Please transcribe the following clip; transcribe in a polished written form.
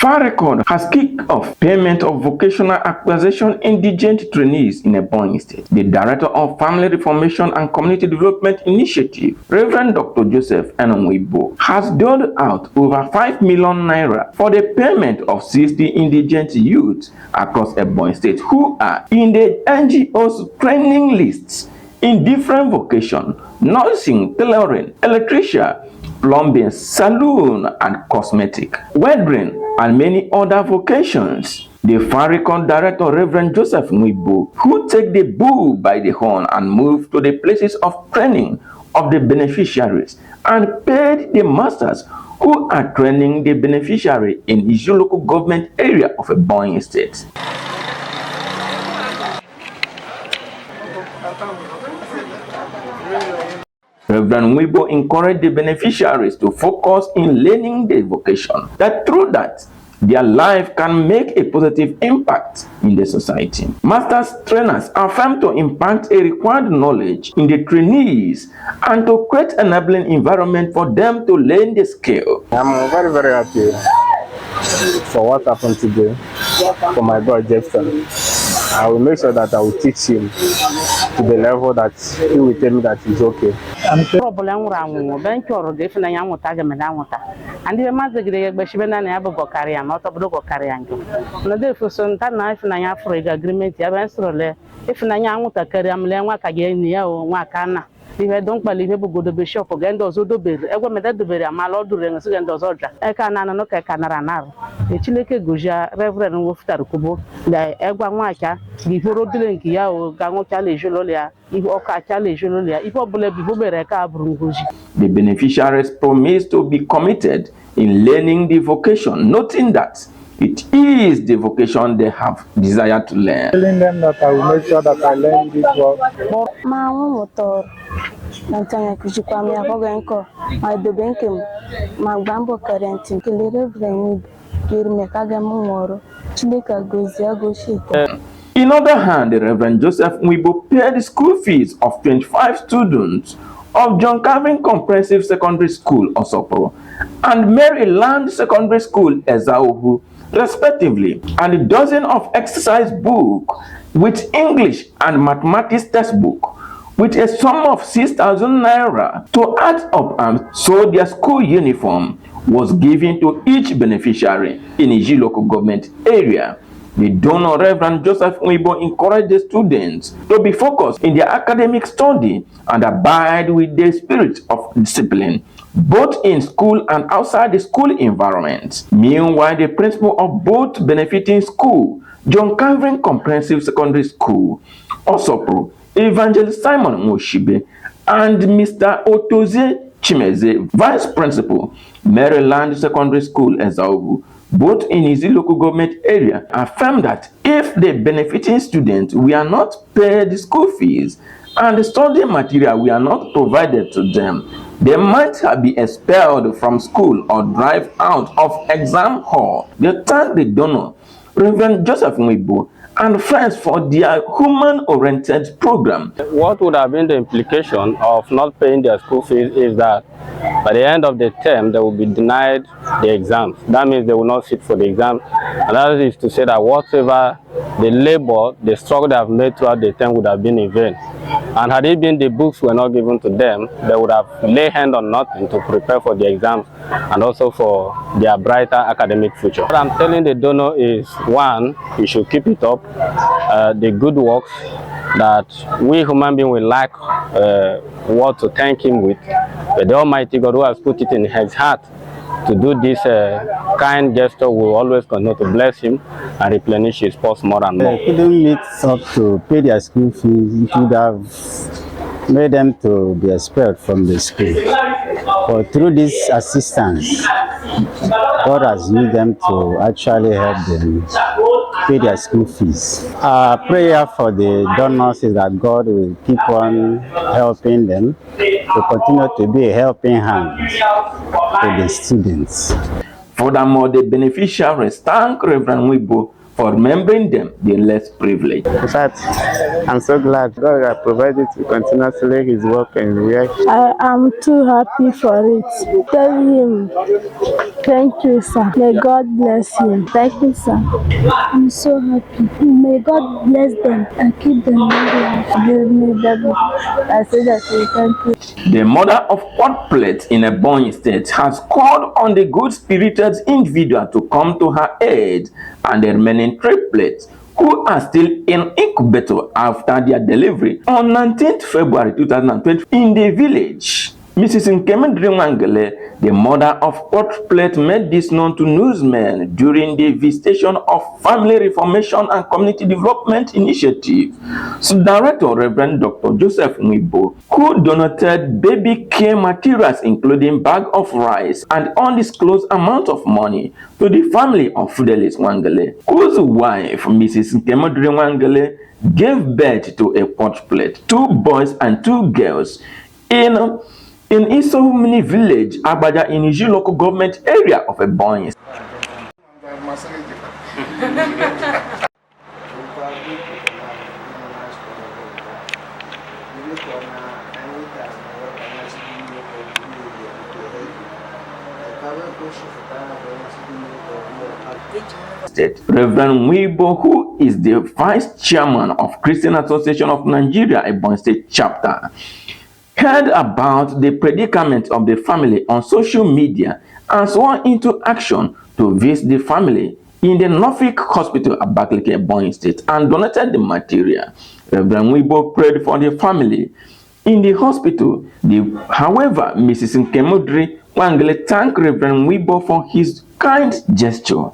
FARECOD has kicked off payment of vocational acquisition indigent trainees in Ebonyi State. The Director of Family Reformation and Community Development Initiative, Rev.Dr. Joseph Nwibo, has doled out over 5 million naira for the payment of 60 indigent youths across Ebonyi State who are in the NGO's training lists in different vocations: nursing, tailoring, electrician, plumbing, saloon and cosmetic, welding, and many other vocations. The FARECOD Director, Rev. Joseph Nwibo, who take the bull by the horn and moved to the places of training of the beneficiaries and paid the masters who are training the beneficiary in his local government area of Ebonyi State. Rev. Nwibo encouraged the beneficiaries to focus in learning the vocation, that through that, their life can make a positive impact in the society. Masters trainers affirm to impact a required knowledge in the trainees and to create an enabling environment for them to learn the skill. I'm very, very happy for what happened today for my boy Jefferson. I will make sure that I will teach him to the level that he will tell me that he's okay. And the if I don't believe people go to the shop again, those who do better. I go to the Malo during a second dozen. I can no canaranar. The Chileke Guja, Reverend Wolftar Kubo, the Egwamaka, the Huro Dinkia, Gango Chale Jololia, if Oka Chale Jololia, if Obule Bibubereka Brunguji. The beneficiaries promise to be committed in learning the vocation, noting that it is the vocation they have desired to learn. Telling them that I will make sure that I learn this work. Nantanya kujikwamia koga nko maidobenkem magbambo karenti kelere vreni kirmekaga mumoro chileka gozia goshita. In other hand, the Rev. Joseph Nwibo paid the school fees of 25 students of John Calvin Comprehensive Secondary School, Osoporo, and Maryland Secondary School, Ezauhu, respectively, and a dozen of exercise books with English and mathematics textbook, with a sum of 6,000 naira to add up, and so their school uniform was given to each beneficiary in each local government area. The donor, Rev. Joseph Nwibo, encouraged the students to be focused in their academic study and abide with the spirit of discipline, both in school and outside the school environment. Meanwhile, the principal of both benefiting school, John Calvin Comprehensive Secondary School, Osopro, Evangelist Simon Moshibe, and Mr. Otoze Chimeze, Vice Principal, Maryland Secondary School, Ezauhu, both in his local government area, affirmed that if the benefiting students were not paid the school fees and the study material were not provided to them, they might have been expelled from school or drive out of exam hall. They thank the donor, Rev. Joseph Nwibo, and friends for their human-oriented program. What would have been the implication of not paying their school fees is that by the end of the term, they will be denied the exams. That means they will not sit for the exam. And that is to say that whatever the labor, the struggle they have made throughout the term would have been in vain. And had it been the books were not given to them, they would have laid hand on nothing to prepare for the exams and also for their brighter academic future. What I'm telling the donor is, one, you should keep it up, the good works that we human beings will lack what to thank him with. But the Almighty God, who has put it in his heart to do this kind gesture, will always continue to bless him and replenish his purse more and more. They couldn't meet up to pay their school fees. It would have made them to be expelled from the school. But through this assistance, God has used them to actually help them pay their school fees. Our prayer for the donors is that God will keep on helping them to continue to be a helping hand to the students. Furthermore, the beneficiaries thank Rev. Nwibo for remembering them, the less privileged. In fact, I'm so glad God has provided to continuously His work and where I am too happy for it. Tell him, thank you, sir. May God bless him. Thank you, sir. I'm so happy. May God bless them and keep them long life. Give me that. I say that thank you. The mother of Quadruplet in Ebonyi State has called on the good-spirited individual to come to her aid and the remaining triplets who are still in incubator after their delivery on 19th February 2020 in the village. Mrs. Nkemdiri Nwangele, the mother of Quadruplet, made this known to newsmen during the visitation of Family Reformation and Community Development Initiative. So Director Rev.Dr. Nwibo, who donated baby care materials including bag of rice and undisclosed amount of money to the family of Fidelis Nwangele, whose wife, Mrs. Nkemdiri Nwangele, gave birth to a quadruplet, 2 boys and 2 girls, in Isomini village, Abaja in Iju local government area of Ebonyi. Reverend Nwibo, who is the Vice Chairman of Christian Association of Nigeria, Ebonyi State Chapter, heard about the predicament of the family on social media and sworn into action to visit the family in the Nofic Hospital, Abakaliki, Ebonyi State, and donated the material. Reverend Nwibo prayed for the family in the hospital. However, Mrs. Nkemdiri Nwangele thanked Reverend Nwibo for his kind gesture.